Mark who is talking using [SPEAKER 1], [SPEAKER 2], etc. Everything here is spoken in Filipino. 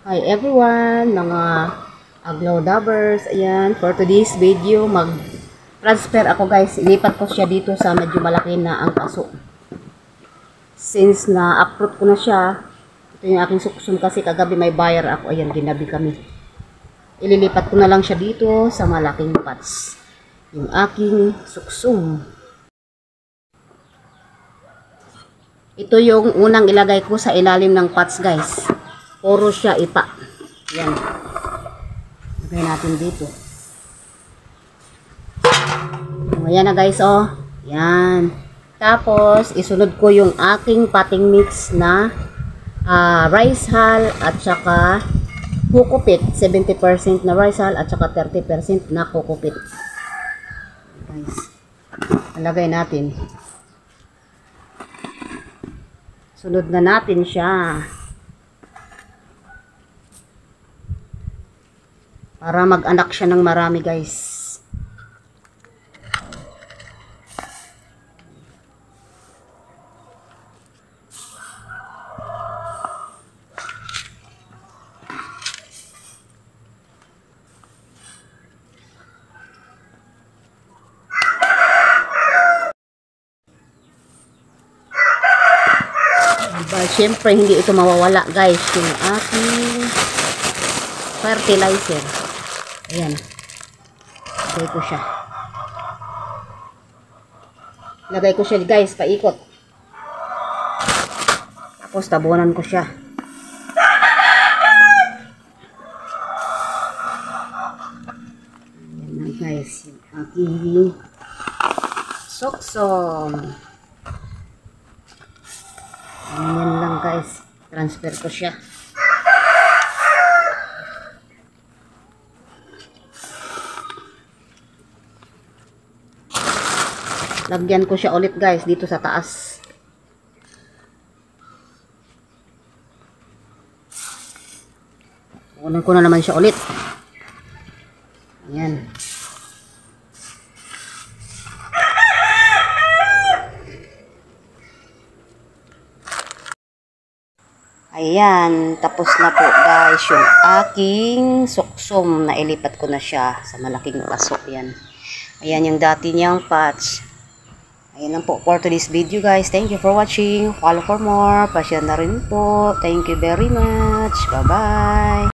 [SPEAKER 1] Hi everyone, mga aglaw lovers. Ayan, for today's video, mag-transfer ako guys. Ilipat ko siya dito sa medyo malaki na ang paso. Since na-uproot ko na siya, ito yung aking suksum kasi kagabi may buyer ako. Ayan, ginabi kami. Ililipat ko na lang siya dito sa malaking pots. Yung aking suksum. Ito yung unang ilagay ko sa ilalim ng pots guys. Puro siya ipa. Yan. Lagay natin dito. Ayan na guys, oh. Yan. Tapos, isunod ko yung aking potting mix na rice hull at saka kukupit. 70% na rice hull at saka 30% na kukupit. Guys. Lagay natin. Sunod na natin siya. Para mag-anak siya ng marami guys. Siyempre, hindi ito mawawala guys. Yung aking fertilizer. Ayan. Lagay ko siya. Lagay ko siya guys, paikot. Tapos tabunan ko siya. Ayan na guys. Yung aking suksum. Ayan lang guys. Transfer ko siya. Lagyan ko siya ulit guys dito sa taas. Kunin ko na naman siya ulit. Ayan. Ayan, tapos na po guys yung aking suksum na ilipat ko na siya sa malaking paso. Ayan. Ayan yung dati niyang patch. Ayan lang po for today's video guys. Thank you for watching. Follow for more. Pasya na rin po. Thank you very much. Bye-bye.